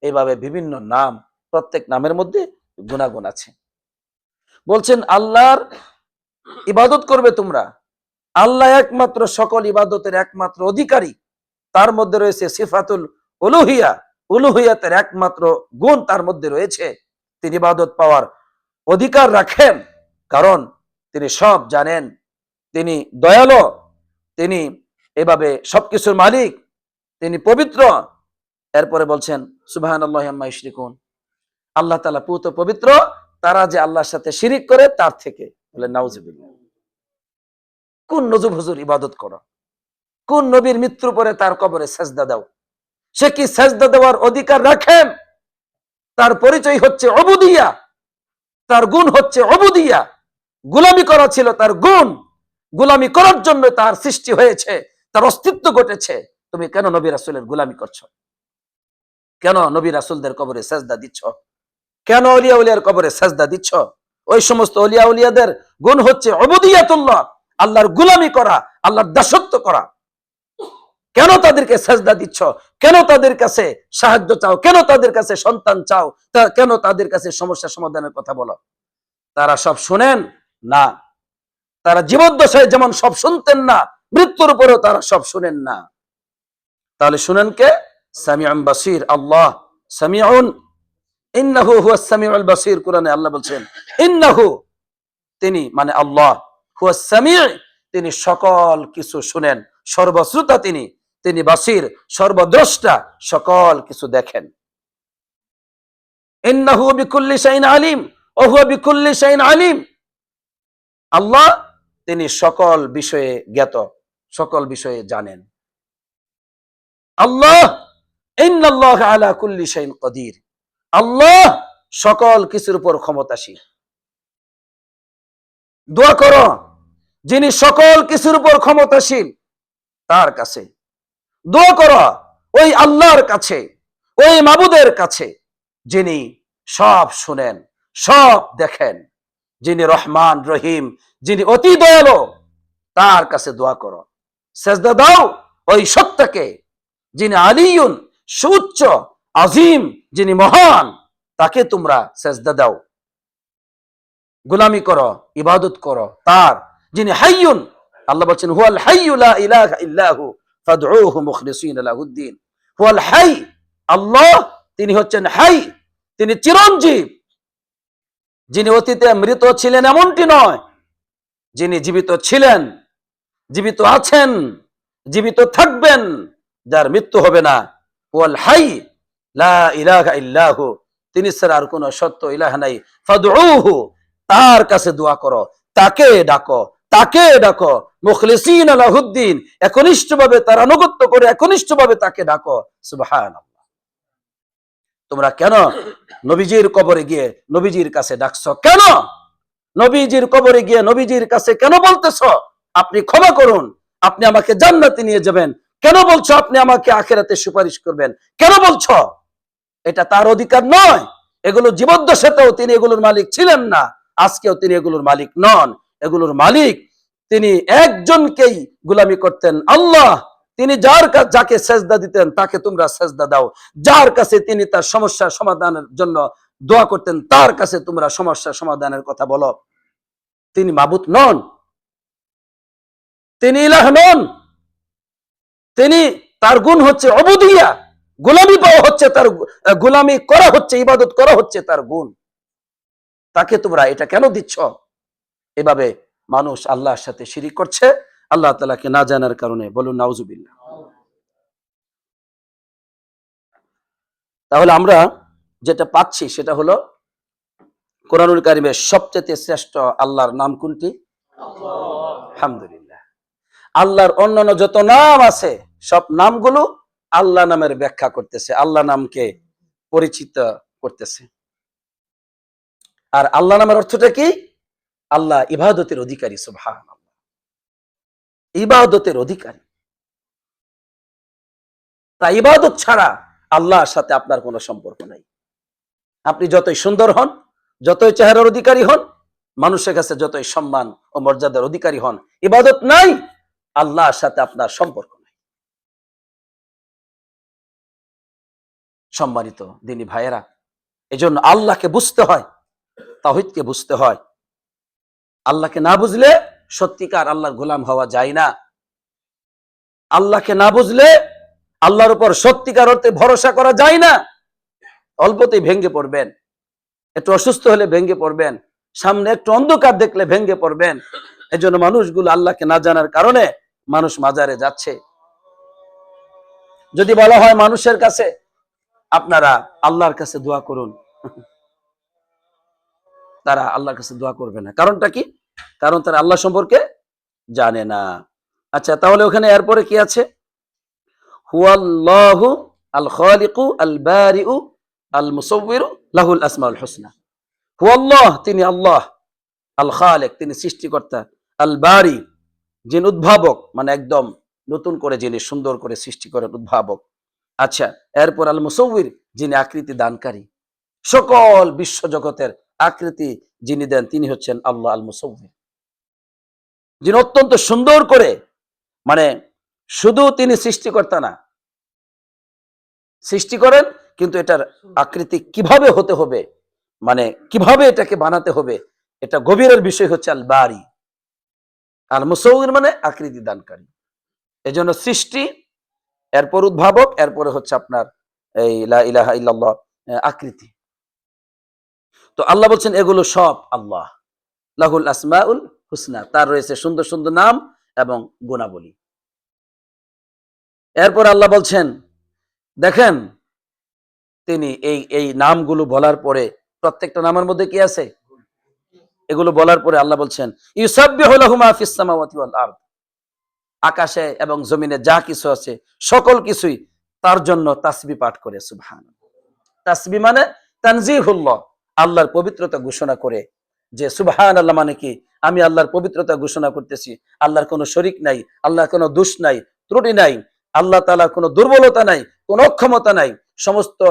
এইভাবে বিভিন্ন নাম, প্রত্যেক নামের মধ্যে গুণাগুণ আছে। বলছেন আল্লাহর ইবাদত করবে তোমরা। আল্লাহ একমাত্র সকল ইবাদতের একমাত্র অধিকারী। তার মধ্যে রয়েছে সিফাতুল উলুহিয়া, উলুহিয়াতের একমাত্র গুণ তার মধ্যে রয়েছে। তিনি ইবাদত পাওয়ার অধিকার রাখেন, কারণ তিনি সব জানেন, তিনি দয়ালু, তিনি এভাবে সবকিছুর মালিক, তিনি পবিত্র। এরপরে বলছেন সুবহানাল্লাহি আম্মা ইউশরিকুন, আল্লাহ তাআলা পুত পবিত্র তারা যে আল্লাহর সাথে শিরিক করে তার থেকে। বলে নাউজুবিল্লাহ। কোন নজুব হুজুর ইবাদত করো, কোন নবীর মৃত্যুর পরে তার কবরে সেজদা দাও? সে কি সেজদা দেওয়ার অধিকার রাখেন? তার পরিচয় হচ্ছে উবুদিয়া, তার গুণ হচ্ছে উবুদিয়া। গোলামি করা ছিল তার গুণ, গোলামি করার জন্য তার সৃষ্টি হয়েছে, তার অস্তিত্ব ঘটেছে। তুমি কেন নবী রাসূলের গোলামি করছো? কেন নবী রাসূলদের কবরে সেজদা দিচ্ছ? কেন আউলিয়া উলিয়ার কবরে সেজদা দিচ্ছ? ওই সমস্ত আউলিয়া উলিয়াদের গুণ হচ্ছে উবুদিয়াতুল্লাহ, আল্লাহর গোলামি করা, আল্লাহর দাসত্ব করা। কেন তাদেরকে সেজদা দিচ্ছ? কেন তাদের কাছে সাহায্য চাও? কেন তাদের কাছে সন্তান চাও? কেন তাদের কাছে সমস্যা সমাধানের কথা বলো? তারা সব শুনেন না। তারা জীবদ্দশায় যেমন সব শুনতেন না, মৃত্যুর উপরেও তারা সব শুনেন না। তাহলে শুনেন কে? সামিউন বাসির। আল্লাহ সামিউন, ইন্নাহু হুয়াস সামিউল বাসির। কোরআনে আল্লাহ বলছেন ইন্নাহু, তিনি মানে আল্লাহ, হুয়াস সামিউ, তিনি সকল কিছু শুনেন, সর্বশ্রোতা তিনি, তিনি বাসির, সর্বদ্রষ্টা, সকল কিছু দেখেন। ইন্নাহু বিকুল্লি শাইইন আলিম ওয়া হুয়া বিকুল্লি শাইইন আলিম। আল্লাহ, তিনি সকল বিষয়ে জ্ঞাত, সকল বিষয়ে জানেন। আল্লাহ, ইন্নাল্লাহা আলা কুল্লি শাইইন কাদির, আল্লাহ সকল কিছুর উপর ক্ষমতাশীল। দোয়া করো যিনি সকল কিছুর উপর ক্ষমতাশীল তার কাছে। দোয়া করো ওই আল্লাহর কাছে, ওই মাবুদের কাছে, যিনি সব শুনেন, সব দেখেন, যিনি রহমান রহিম, যিনি অতি দয়ালু, তার কাছে দোয়া করো। সেজদা দাও ওই সত্তাকে, যিনি আলিয়ুন, সুউচ্চ, আজিম, যিনি মহান, তাকে তোমরা সেজদা দাও, গোলামি করো, ইবাদত করো তার, যিনি হাইয়ুন। আল্লাহ বলছেন হুয়াল হাইয়্যু লা ইলাহা ইল্লাহু ফাদউহু মুখলিসিনা লাহুদ্দিন। হুয়াল হাই, আল্লাহ তিনি হচ্ছেন হাই, তিনি চিরঞ্জীব। যিনি অতীতে মৃত ছিলেন এমনটি নয়, যিনি জীবিত ছিলেন, জীবিত আছেন, জীবিত থাকবেন, যার মৃত্যু হবে না, ওয়াল হাই লা ইলাহা ইল্লাহু, তিনি ছাড়া আর কোনো সত্য ইলাহ নাই, ফাদউহু, তার কাছে দোয়া করো, তাকে ডাকো, তাকে ডাকো, মুখলিসিনা লাহুদ্দিন, একনিষ্ঠভাবে তার আনুগত্য করে একনিষ্ঠভাবে তাকে ডাকো। সুবহানাল্লাহ। তোমরা কেন নবীজির কবরে গিয়ে নবীজির কাছে ডাকছো? কেন নবীজির কবরে গিয়ে নবীজির কাছে কেন বলতেছো আপনি ক্ষমা করুন, আপনি আমাকে জান্নাতে নিয়ে যাবেন? কেন বলছো আপনি আমাকে আখিরাতে সুপারিশ করবেন? কেন বলছো? এটা তার অধিকার নয়। এগুলো জীবদ্দশাতেও তিনি এগুলোর মালিক ছিলেন না, আজকেও তিনি এগুলোর মালিক নন। এগুলোর মালিক তিনি একজনকেই গোলামি করতেন, আল্লাহ। তিনি যাকে সেজদা দিতেন তাকে তোমরা সেজদা দাও, যার কাছে তিনি তার সমস্যার সমাধানের জন্য দোয়া করতেন তার কাছে তোমরা সমস্যার সমাধানের কথা বলো। তিনি মাবুদ নন, তিনি ইলাহ নন। তিনি, তার গুণ হচ্ছে উবুদিয়া, গোলামি পাওয়া হচ্ছে তার, গোলামি করা হচ্ছে, ইবাদত করা হচ্ছে তার গুণ। তাকে তোমরা এটা কেন দিচ্ছ? এভাবে মানুষ আল্লাহর সাথে শিরিক করছে আল্লাহ তাআলাকে না জানার কারণে। বলুন নাউজুবিল্লাহ। তাহলে আমরা যেটা পাচ্ছি সেটা হলো কোরআনুল কারীমের সবচেয়ে শ্রেষ্ঠ আল্লাহর নাম কোনটি? আলহামদুলিল্লাহ। আল্লাহর অন্যান্য যত নাম আছে সব নামগুলো আল্লাহ নামের ব্যাখ্যা করতেছে, আল্লাহ নামকে পরিচিত করতেছে। আর আল্লাহ নামের অর্থটা কি? আল্লাহ ইবাদতের অধিকারী। সুবহানাল্লাহ, ইবাদতের অধিকারী। তাই ইবাদত ছাড়া আল্লাহর সাথে আপনার কোনো সম্পর্ক নাই। আপনি যতই সুন্দর হন, যতই চেহারার অধিকারী হন, মানুষের কাছে যতই সম্মান ও মর্যাদার অধিকারী হন, ইবাদত নাই, আল্লাহর সাথে আপনার সম্পর্ক নাই। সম্মানিত দিনী ভাইয়েরা, এজন্য আল্লাহকে বুঝতে হয়, তাওহীদকে বুঝতে হয়। আল্লাহকে না বুঝলে সত্যিকার আল্লাহর গোলাম হওয়া যায় না। আল্লাহকে না বুঝলে আল্লাহর উপর সত্যিকার অর্থে ভরসা করা যায় না। অল্পতেই ভেঙে পড়বেন, একটু অসুস্থ হলে ভেঙে পড়বেন, সামনে একটু অন্ধকার দেখলে ভেঙে পড়বেন। এজন্য মানুষগুলো আল্লাহকে না জানার কারণে মানুষ মাজারে যাচ্ছে। যদি বলা হয় মানুষের কাছে আপনারা আল্লাহর কাছে দোয়া করুন, তারা আল্লাহর কাছে দোয়া করবে না। কারণটা কি? কারণ তারা আল্লাহ সম্পর্কে জানে না। আচ্ছা, তাহলে ওখানে এরপরে কি আছে? হুয়াল্লাহু আল খালিকু আল বারিউ আল মুসাউবিরু লাহুল আসমাউল হুসনা। হুয়াল্লাহ, তিনি আল্লাহ, আল খালিক, তিনি সৃষ্টিকর্তা, আল বারি, যিনি উদ্ভাবক, মানে একদম নতুন করে যিনি সুন্দর করে সৃষ্টি করেন, উদ্ভাবক। আচ্ছা, এরপর আল মুসাউবির, যিনি আকৃতি দানকারী, সকল বিশ্ব জগতের আকৃতি যিনি দেন তিনি হচ্ছেন আল্লাহ আল মুসাউবির, যিনি অত্যন্ত সুন্দর করে, মানে শুধু তিনি সৃষ্টিকর্তা না, সৃষ্টি করেন, কিন্তু এটার আকৃতি কিভাবে হতে হবে, মানে কিভাবে এটাকে বানাতে হবে, এটা গভীরের বিষয় হচ্ছে আল বারি। আল মুসাউবির মানে আকৃতি দানকারী। এজন্য সৃষ্টি, এরপর উদ্ভাবক, এরপরে হচ্ছে আপনার এই লা ইলাহা ইল্লাল্লাহ, আকৃতি। তো আল্লাহ বলছেন এগুলো সব আল্লাহ, লাহুল আসমাউল হুসনা, তার রয়েছে সুন্দর সুন্দর নাম এবং গুণাবলী। এরপর আল্লাহ বলছেন, দেখেন, তিনি এই এই নামগুলো বলার পরে প্রত্যেকটা নামের মধ্যে কি আছে? এগুলো বলার পরে আল্লাহ বলছেন ইউসাব্বিহু লাহু মা ফিস সামাওয়াতি ওয়াল আরদ, আকাশে এবং জমিনে যা কিছু আছে সকল কিছুই তার জন্য তাসবিহ পাঠ করে। সুবহানাল্লাহ। তাসবিহ মানে তানজিহুল্লাহ, আল্লাহর পবিত্রতা ঘোষণা করে। যে সুবহানাল্লাহ মানে কি? আমি আল্লাহর পবিত্রতা ঘোষণা করতেছি, আল্লাহর কোনো শরীক নাই, আল্লাহর কোনো দোষ নাই, ত্রুটি নাই, আল্লাহ তাআলার কোনো দুর্বলতা নাই, কোনো অক্ষমতা নাই। সমস্ত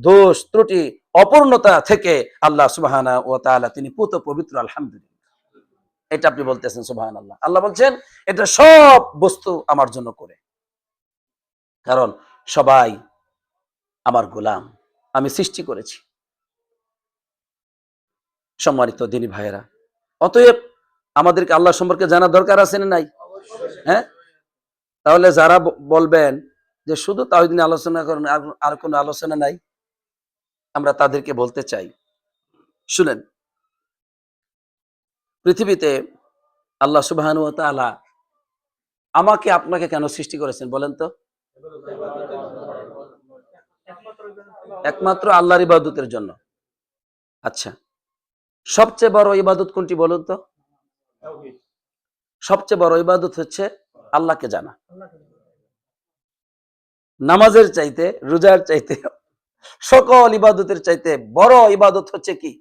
দোষ ত্রুটি অপূর্ণতা থেকে আল্লাহ সুবহানাহু ওয়া তাআলা তিনি পুত পবিত্র। আলহামদুলিল্লাহ, এটা আপনি বলতেছেন সুবহানাল্লাহ। আল্লাহ বলছেন এটা সব বস্তু আমার জন্য করে, কারণ সবাই আমার গোলাম, আমি সৃষ্টি করেছি। সম্মানিত দিনী ভাইয়েরা, অতএব আমাদেরকে আল্লাহ সম্পর্কে জানা দরকার আছে না নাই? হ্যাঁ, তাহলে যারা বলবেন যে শুধু তাওহীদ নিয়ে আলোচনা করেন, আর কোনো আলোচনা নাই, আমরা তাদেরকে বলতে চাই, শুনেন, পৃথিবীতে আল্লাহ সুবহানাহু ওয়া তাআলা আমাকে আপনাকে কেন সৃষ্টি করেছেন বলেন তো? একমাত্র আল্লাহর ইবাদতের জন্য। আচ্ছা, সবচেয়ে বড় ইবাদত কোনটি বলুন তো? সবচেয়ে বড় ইবাদত হচ্ছে আল্লাহকে জানা। নামাজের চাইতে, রোজার চাইতে, সকল ইবাদতের চাইতে বড় ইবাদত হচ্ছে কি?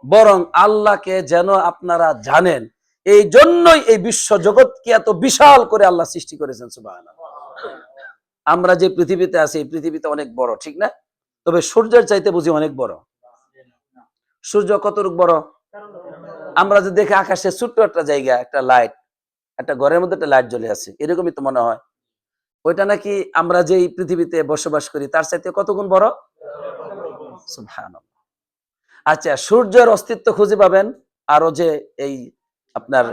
বরং আল্লাহকে যেন আপনারা জানেন, এই জন্যই এই বিশ্ব জগৎকে এত বিশাল করে আল্লাহ সৃষ্টি করেছেন। সুবহানাল্লাহ। আমরা যে পৃথিবীতে আছি, এই পৃথিবীতে অনেক বড়, ঠিক না? তবে সূর্যের চাইতে বুঝি অনেক বড়। সূর্য কতটুকু বড়? আমরা যে দেখে আকাশে ছোট্ট একটা জায়গা, একটা লাইট, একটা ঘরের মধ্যে একটা লাইট জ্বলে আছে, এরকমই তো মনে হয়। ওইটা নাকি আমরা যে এই পৃথিবীতে বসবাস করি তার চাইতে কত গুণ বড়? সুবহানাল্লাহ। আচ্ছা, সূর্যের অস্তিত্ব খুঁজে পাবেন আরো যে এই আপনার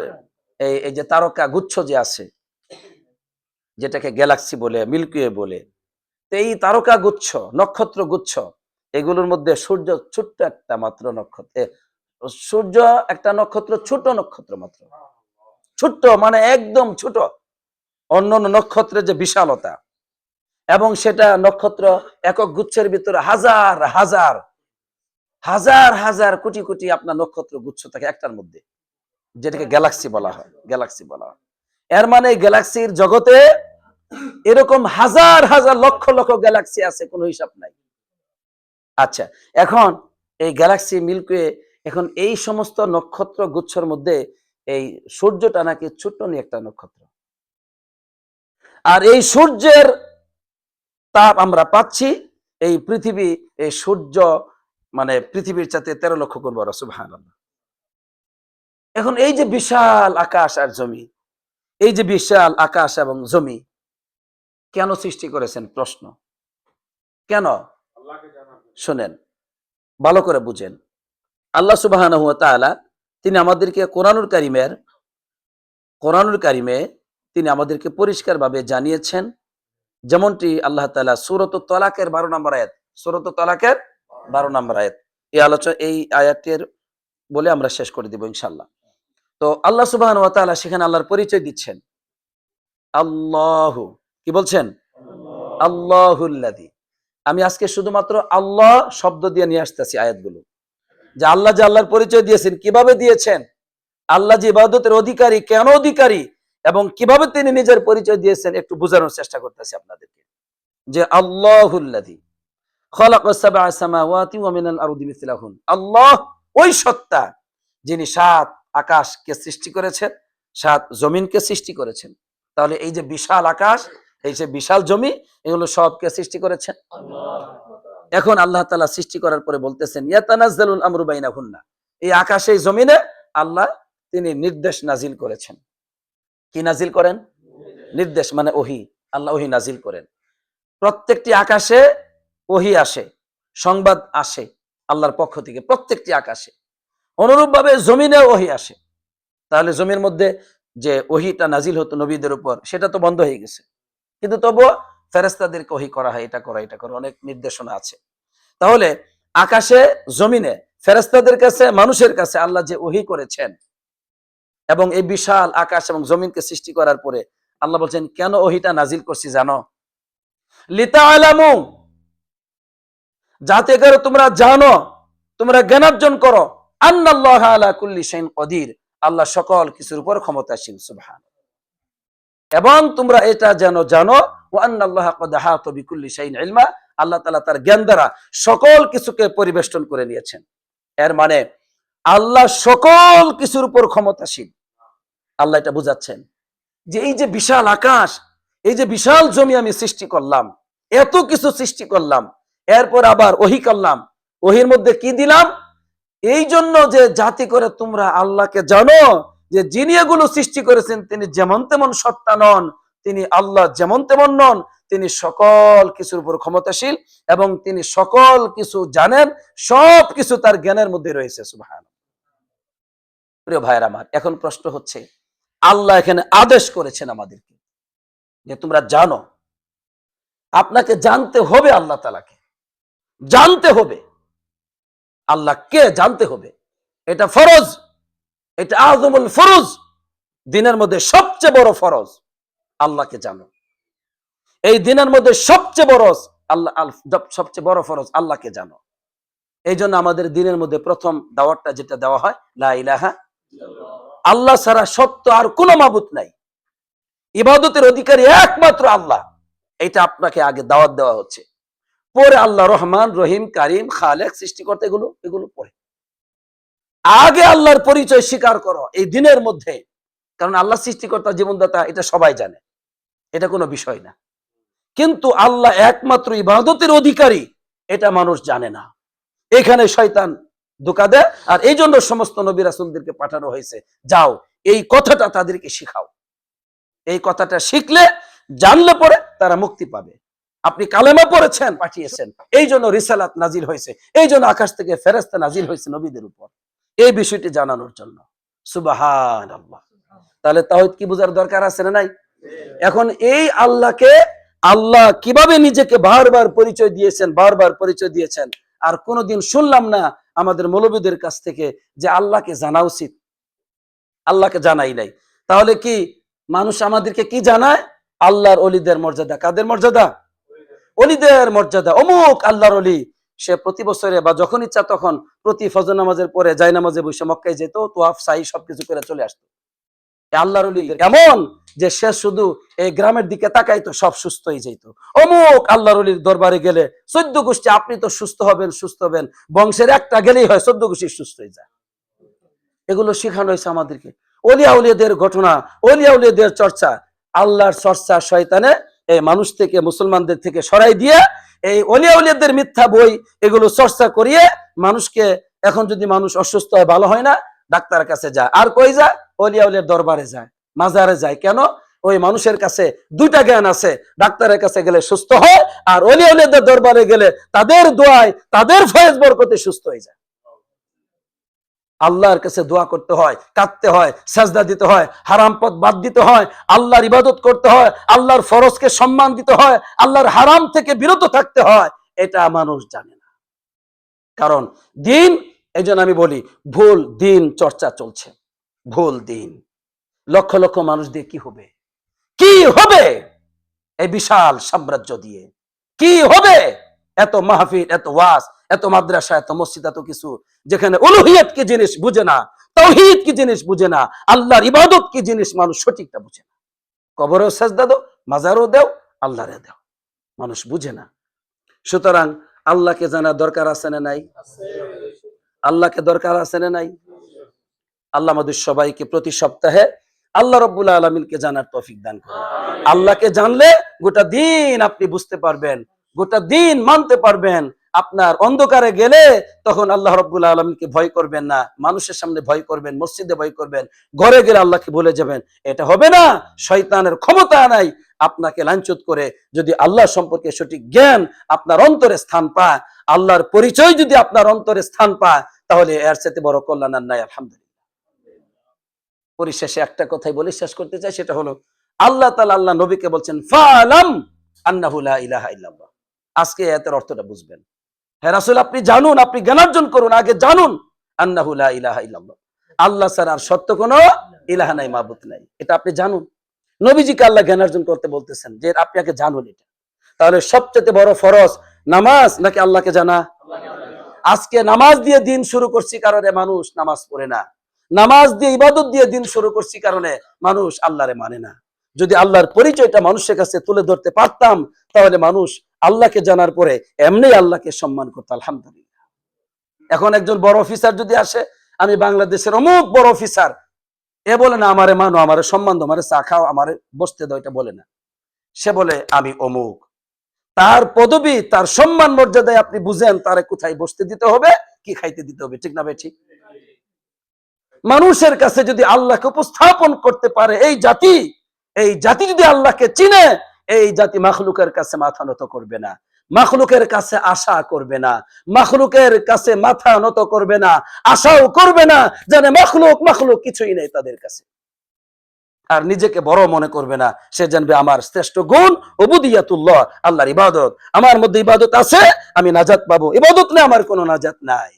এই যে তারকা গুচ্ছ যে আছে, যেটাকে গ্যালাক্সি বলে, মিল্কি ওয়ে বলে, তো এই তারকা গুচ্ছ, নক্ষত্র গুচ্ছ, এগুলোর মধ্যে সূর্য ছোট্ট একটা মাত্র নক্ষত্র। সূর্য একটা নক্ষত্র, ছোট নক্ষত্র মাত্র, ছোট্ট মানে একদম ছোট। অন্যান্য নক্ষত্রের যে বিশালতা, এবং সেটা নক্ষত্র একক গুচ্ছের ভিতরে হাজার হাজার হাজার হাজার কোটি কোটি আপনার নক্ষত্র গুচ্ছ থাকে একটার মধ্যে, যেটাকে গ্যালাক্সি বলা হয়। গ্যালাক্সি বলা হয়। এর মানে গ্যালাক্সির জগতে এরকম হাজার হাজার লক্ষ লক্ষ গ্যালাক্সি আছে, কোনো হিসাব নাই। আচ্ছা, এখন এই গ্যালাক্সি, মিল্কি ওয়ে, এখন এই সমস্ত নক্ষত্র গুচ্ছর মধ্যে এই সূর্যটা নাকি ছোট্ট নিয়ে একটা নক্ষত্র। আর এই সূর্যের তাপ আমরা পাচ্ছি এই পৃথিবী, এই সূর্য মানে পৃথিবীর চাইতে 13 লক্ষ গুণ বড়। সুবহানাল্লাহ। এখন এই যে বিশাল আকাশ আর জমি, এই যে বিশাল আকাশ এবং জমি কেন সৃষ্টি করেছেন? প্রশ্ন কেন? শুনেন, ভালো করে বুঝেন। আল্লাহ সুবহানাহু ওয়া তাআলা তিনি আমাদেরকে কোরআনুল কারিমে তিনি আমাদেরকে পরিষ্কারভাবে জানিয়েছেন, যেমনটি আল্লাহ তাআলা সূরাতুত তালাকের 12 নম্বর আয়াত, সূরাতুত তালাকের 12 নম্বর আয়াত, এই আয়াতের বলে আমরা শেষ করে দিব ইনশাআল্লাহ। তো আল্লাহ সুবহানাহু ওয়া তাআলা সেখানে আল্লাহর পরিচয় দিচ্ছেন। আল্লাহু, কি বলছেন? আল্লাহুল্লাযী। আমি আজকে শুধুমাত্র আল্লাহ শব্দ দিয়ে নিয়ে আসতেছি আয়াতগুলো, যে আল্লাহ যে আল্লাহর পরিচয় দিয়েছেন, কিভাবে দিয়েছেন, আল্লাহ যে ইবাদতের অধিকারী, কেন অধিকারী, এবং কিভাবে তিনি নিজের পরিচয় দিয়েছেন একটু বোঝানোর চেষ্টা করতেছি আপনাদেরকে। যে আল্লাহুল্লাযী খালাকাস সাবআ সামাওয়াতি ওয়া মিনাল আরদি মিসলাহুন। আল্লাহ ওই সত্তা যিনি 7 আকাশকে সৃষ্টি করেছেন, 7 জমিনকে সৃষ্টি করেছেন। তাহলে এই যে বিশাল আকাশ, এই যে বিশাল জমি, এগুলো সবকে সৃষ্টি করেছেন আল্লাহ। এখন আল্লাহ তাআলা সৃষ্টি করার পরে বলতেছেন ইয়াতানাজ্জালুল আমরু বাইনাহুন্না, এই আকাশে জমিনে আল্লাহ তিনি নির্দেশ নাজিল করেছেন। কি নাজিল করেন? নির্দেশ মানে ওহী। আল্লাহ ওহী নাজিল করেন। প্রত্যেকটি আকাশে ওহী আসে, সংবাদ আসে আল্লাহর পক্ষ থেকে, প্রত্যেকটি আকাশে। অনুরূপভাবে জমিনে ওহী আসে। তাহলে জমির মধ্যে যে ওহীটা নাজিল হতো নবীদের উপর, সেটা তো বন্ধ হয়ে গেছে, কিন্তু তবুও ফেরেশতাদেরকে ওহী করা হয়, এটা করা, এটা করা, অনেক নির্দেশনা আছে। তাহলে আকাশে, জমিনে, ফেরেশতাদের কাছে, মানুষের কাছে আল্লাহ যে ওহী করেছেন, এবং এই বিশাল আকাশ এবং জমিনকে সৃষ্টি করার পরে আল্লাহ বলছেন কেন ওহীটা নাজিল করছি জানো? লিতাআলামু, যাতে করে তোমরা জানো, তোমরা জ্ঞানার্জন করো, আন্নাল্লাহা আলা কুল্লি শাইইন কদির, আল্লাহ সকল কিছুর উপর ক্ষমতাশীল। সুবহানাল্লাহ। এবং তোমরা এটা যেন জানো, ওয়া আন্নাল্লাহা ক্বাদ আহাতা বিকুল্লি শাইইন ইলমা, আল্লাহ তাআলা তার জ্ঞান দ্বারা সকল কিছুকে পরিবেষ্টন করে নিয়েছেন। এর মানে আল্লাহ সকল কিছুর উপর ক্ষমতাশীল। আল্লাহ এটা বুঝাচ্ছেন যে এই যে বিশাল আকাশ, এই যে বিশাল জমি আমি সৃষ্টি করলাম, এত কিছু সৃষ্টি করলাম, এরপর আবার ওহী করলাম, ওহীর মধ্যে কি দিলাম? এই জন্য যে জাতি করে তোমরা আল্লাহকে জানো, যে যিনি এগুলো সৃষ্টি করেছেন তিনি যেমন তেমন সত্তা নন, তিনি আল্লাহ যেমন তেমন নন, তিনি সকল কিছুর উপর ক্ষমতাশীল এবং তিনি সকল কিছু জানেন, সব কিছু তার জ্ঞানের মধ্যে রয়েছে। সুবহানাল্লাহ। প্রিয় ভাইয়ের আমার, এখন প্রশ্ন হচ্ছে, আল্লাহ এখানে আদেশ করেছেন আমাদেরকে যে তোমরা জানো, আপনাকে জানতে হবে, আল্লাহ তাআলাকে জানতে হবে, আল্লাহকে জানতে হবে, এটা ফরজ, এটা আযমুল ফরজ, দিনের মধ্যে সবচেয়ে বড় ফরজ, আল্লাহকে জানো। এই দিনের মধ্যে সবচেয়ে বড় সবচেয়ে বড় ফরজ আল্লাহকে জানো। এই জন্য আমাদের দিনের মধ্যে প্রথম দাওয়াতটা যেটা দেওয়া হয়, লা ইলাহা, আল্লাহ ছাড়া সত্য আর কোনো মাবুদ নাই, ইবাদতের অধিকারী একমাত্র আল্লাহ। এটা আপনাকে আগে দাওয়াত দেওয়া হচ্ছে। পরে আল্লাহ রহমান, রহিম, কারিম, খালেক, সৃষ্টিকর্তা, এগুলো পরে। আগে আল্লাহর পরিচয় স্বীকার করো এই দিনের মধ্যে, কারণ আল্লাহ সৃষ্টিকর্তা, জীবনদাতা, এটা সবাই জানে, এটা কোনো বিষয় না। কিন্তু আল্লাহ একমাত্র ইবাদতের অধিকারী, এটা মানুষ জানে না। এখানে শয়তান ধোঁকা দেয়। আর এই জন্য সমস্ত নবী রাসূলদেরকে পাঠানো হয়েছে, যাও এই কথাটা তাদেরকে শিখাও। এই কথাটা শিখলে, জানলে পরে তারা মুক্তি পাবে। আপনি কালেমা পড়েছেন, পাঠিয়েছেন, এই জন্য রিসালাত নাজিল হয়েছে, এই জন্য আকাশ থেকে ফেরেশতা নাজিল হয়েছে নবীদের উপর, এই বিষয়টি জানানোর জন্য। সুবহানাল্লাহ। তাহলে তাওহীদ কি বোঝার দরকার আছে না নাই? এখন এই আল্লাহকে, আল্লাহ কিভাবে নিজেকে বারবার পরিচয় দিয়েছেন, আর কোনোদিন শুনলাম না আমাদের মৌলবীদের কাছ থেকে যে আল্লাহকে জানা উচিত। আল্লাহকে জানাই নাই। তাহলে কি মানুষ আমাদেরকে কি জানায়? আল্লাহর ওলিদের মর্যাদা। কাদের মর্যাদা? ওলিদের মর্যাদা। অমুক আল্লাহর ওলি, সে প্রতি বছরে বা যখন ইচ্ছা তখন প্রতি ফজর নামাজের পরে জায় নামাজে বসে মক্কায় যেত, তোয়াফ সাই সবকিছু করে চলে আসতো। আল্লাহর ওলি এমন যে সে শুধু এই গ্রামের দিকে তাকাইতো, সব সুস্থ হয়ে যেত। অমুক আল্লাহর ওলির দরবারে গেলে 14 গোষ্ঠী, আপনি তো সুস্থ হবেন, বংশের একটা গেলেই হয় 14 গোষ্ঠী সুস্থ হয়ে যায়। এগুলো শেখানো হয়েছে আমাদেরকে। ওলিয়া উলিয়াদের ঘটনা, ওলিয়া উলিয়াদের চর্চা, আল্লাহর চর্চা শয়তানে এই মানুষ থেকে, মুসলমানদের থেকে সরাই দিয়ে এই ওলিয়া উলিয়াদের মিথ্যা বই এগুলো চর্চা করিয়ে মানুষকে, এখন যদি মানুষ অসুস্থ হয়, ভালো হয় না, ডাক্তারের কাছে যায়। আর কই যায়? ওলিয়া উলিয়ার দরবারে যায়, মাজারে যায়। কেন? ওই মানুষের কাছে দুইটা জ্ঞান আছে, ডাক্তারের কাছে গেলে সুস্থ হয়, আর ওলিয়া উলিয়াদের দরবারে গেলে তাদের দোয়ায়, তাদের ফয়েজ বরকতে সুস্থ হয়ে যায়। আল্লাহর কাছে দোয়া করতে হয়, কাঁদতে হয়, সাজদা দিতে হয়, হারাম পথ বাদ দিতে হয়, আল্লাহর ইবাদত করতে হয়, আল্লাহর ফরজকে সম্মান দিতে হয়, আল্লাহর হারাম থেকে বিরত থাকতে হয়। এটা মানুষ জানে না। কারণ দিন, এই জন্য আমি বলি, ভুল দিন চর্চা চলছে, ভুল দিন। লক্ষ লক্ষ মানুষ দিয়ে কি হবে? কি হবে এই বিশাল সাম্রাজ্য দিয়ে? কি হবে এত মাহফিল, এত ওয়াজ, এত মাদ্রাসা, এত মসজিদ, এত কিছু, যেখানে উলুহিয়ত কি জিনিস বুঝে না, তাওহীদ কি জিনিস বুঝে না, আল্লাহর ইবাদত কি জিনিস মানুষ সঠিকটা বুঝে না। কবরেও সাজদা দাও, মাজারও দাও, আল্লাহরে দাও, মানুষ বুঝে না। সুতরাং আল্লাহকে জানা দরকার আছে না নাই? আল্লাহকে দরকার আছে না নাই? আল্লাহ আমাদের সবাইকে প্রতি সপ্তাহে আল্লাহ রাব্বুল আলামিনকে জানার তৌফিক দান করুন। আল্লাহকে জানলে গোটা দিন আপনি বুঝতে পারবেন, গোটা দিন মানতে পারবেন। আপনার অন্ধকারে গেলে তখন আল্লাহ রাব্বুল আলামিনকে ভয় করবেন না, মানুষের সামনে ভয় করবেন, মসজিদে ভয় করবেন, ঘরে গেলে আল্লাহকে ভুলে যাবেন। এটা হবে না। শয়তানের ক্ষমতা নাই আপনাকে লাঞ্ছিত করে। যদি আল্লাহ সম্পর্কে সঠিক জ্ঞান আপনার অন্তরে স্থান পায়, আল্লাহর পরিচয় যদি আপনার অন্তরে স্থান পায়, তাহলে এর চেয়ে বড় কল্যাণ আর নাই। আলহামদুলিল্লাহ। পরিশেষে একটা কথাই বলে শেষ করতে চাই, সেটা হলো আল্লাহ তাআলা আল্লাহ নবীকে বলছেন, ফালাম আন্নাহু লা ইলাহা ইল্লাল্লাহ। আজকে এর অর্থটা বুঝবেন। হে রাসূল, আপনি জানুন, আপনি জ্ঞানার্জন করুন, আগে জানুন আন্নাহু লা ইলাহা ইল্লাল্লাহ, আল্লাহ ছাড়া আর সত্য কোনো ইলাহা নাই, মাবুদ নাই। এটা আপনি জানুন। নবীজিকে আল্লাহ জ্ঞানার্জন করতে বলতেছেন যে আপনি আগে জানুন এটা। তাহলে সবচেয়ে বড় ফরজ নামাজ নাকি আল্লাহকে জানা? আজকে নামাজ দিয়ে দিন শুরু করছি কারণে মানুষ নামাজ পড়ে না, নামাজ দিয়ে ইবাদত দিয়ে দিন শুরু করছি কারণে মানুষ আল্লাহরে মানে না। যদি আল্লাহর পরিচয়টা মানুষের কাছে তুলে ধরতে পারতাম, তাহলে মানুষ আল্লাহকে জানার পরে এমনি আল্লাহকে সম্মান করত। আলহামদুলিল্লাহ। এখন একজন বড় অফিসার যদি আসে, আমি বাংলাদেশের অমুক বড় অফিসার, এ বলে না আমারে মানো, আমারে সম্মান দাও, আমারে চা খাও, আমারে বসতে দাও, এটা বলে না। সে বলে আমি অমুক। তার পদবি, তার সম্মান মর্যাদায় আপনি বুঝেন তারে কোথায় বসতে দিতে হবে, কি খাইতে দিতে হবে। ঠিক না ভাই? ঠিক। মানুষের কাছে যদি আল্লাহকে উপস্থাপন করতে পারে এই জাতি যদি আল্লাহকে চিনে, এই জাতি মাখলুকের কাছে মাথা নত করবে না, মাখলুকের কাছে আশা করবে না, মাখলুকের কাছে মাথা নত করবে না, আশাও করবে না, জানে মাখলুক কিছুই নেই তাদের কাছে। আর নিজেকে বড় মনে করবে না। সে জানবে আমার শ্রেষ্ঠ গুণ উবুদিয়াতুল্লাহ, আল্লাহর ইবাদত। আমার মধ্যে ইবাদত আছে, আমি নাজাত পাবো। ইবাদত নেই, আমার কোনো নাজাত নাই।